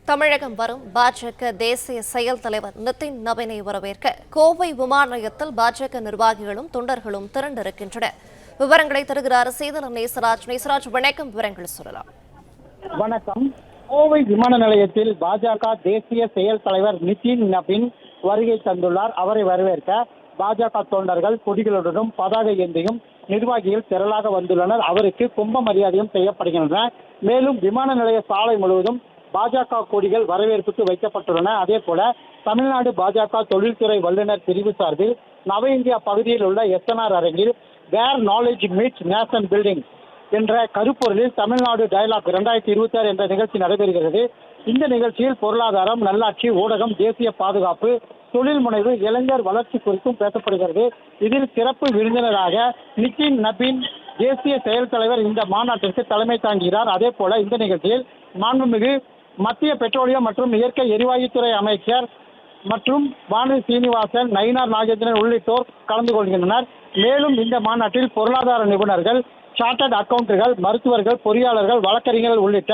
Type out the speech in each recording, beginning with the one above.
தமிழகம் வரும் பாஜக தேசிய செயல் தலைவர் நிதின் நவீனை வரவேற்க கோவை விமான நிலையத்தில் பாஜக நிர்வாகிகளும் தொண்டர்களும் திரண்டிருக்கின்றனர். விவரங்களை தருகிறார் சேதலம் நேசராஜ். நேசராஜ், வணக்கம். விவரங்கள் சொல்லலாம். வணக்கம். கோவை விமான நிலையத்தில் பாஜக தேசிய செயல் தலைவர் நிதின் நவீன் வருகை தந்துள்ளார். அவரை வரவேற்க பாஜக தொண்டர்கள் கொடிகளுடனும் பதாகை ஏந்தியும் நிர்வாகிகள் திரளாக வந்துள்ளனர். அவருக்கு கும்ப மரியாதையும் செய்யப்படுகின்றன. மேலும் விமான நிலைய சாலை முழுவதும் பாஜக கொடிகள் வரவேற்புக்கு வைக்கப்பட்டுள்ளன. அதே போல தமிழ்நாடு பாஜக தொழில்துறை வல்லுநர் பிரிவு சார்பில் நவ இந்தியா பகுதியில் உள்ள எஸ்என்ஆர் அரங்கில் வேர் நாலேஜ் மீட்ஸ் நேஷன் பில்டிங் என்ற கருப்பொருளில் தமிழ்நாடு டயலாக் 2026 என்ற நிகழ்ச்சி நடைபெறுகிறது. இந்த நிகழ்ச்சியில் பொருளாதாரம், நல்லாட்சி, ஊடகம், தேசிய பாதுகாப்பு, தொழில் முனைவு, இளைஞர் வளர்ச்சி குறித்தும் பேசப்படுகிறது. இதில் சிறப்பு விருந்தினராக நிதின் நவீன் தேசிய செயல் தலைவர் இந்த மாநாட்டிற்கு தலைமை தாங்குகிறார். அதே போல இந்த நிகழ்ச்சியில் மாண்புமிகு மத்திய பெட்ரோலியம் மற்றும் இயற்கை எரிவாயுத்துறை அமைச்சர் மற்றும் வானதி சீனிவாசன், நயினார் நாகேந்திரன் உள்ளிட்டோர் கலந்து கொள்கின்றனர். மேலும் இந்த மாநாட்டில் பொருளாதார நிபுணர்கள், சார்ட்டர்ட் அக்கவுண்டர்கள், மருத்துவர்கள், பொறியாளர்கள், வழக்கறிஞர்கள் உள்ளிட்ட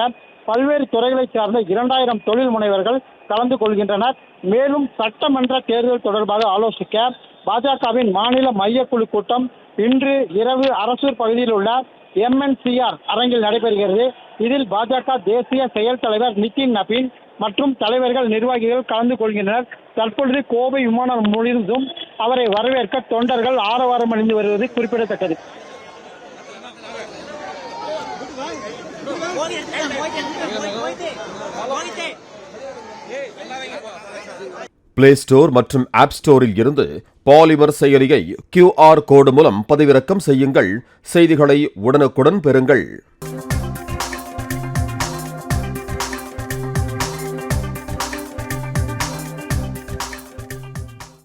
பல்வேறு துறைகளை சார்ந்த 2000 தொழில் முனைவர்கள் கலந்து கொள்கின்றனர். மேலும் சட்டமன்ற தேர்தல் தொடர்பாக ஆலோசிக்க பாஜகவின் மாநில மையக்குழு கூட்டம் இன்று இரவு அரசூர் பகுதியில் உள்ள MNCR அரங்கில் நடைபெறுகிறது. இதில் பாஜக தேசிய செயல் தலைவர் நிதின் நவீன் மற்றும் தலைவர்கள், நிர்வாகிகள் கலந்து கொள்கின்றனர். தற்பொழுது கோவை விமானம் முழுவதும் அவரை வரவேற்க தொண்டர்கள் ஆரவாரம் அணிந்து வருவது குறிப்பிடத்தக்கது. பிளே ஸ்டோர் மற்றும் ஆப் ஸ்டோரில் இருந்து பாலிமர் செயலியை QR கோடு மூலம் பதிவிறக்கம் செய்யுங்கள். செய்திகளை உடனுக்குடன் பெறுங்கள்.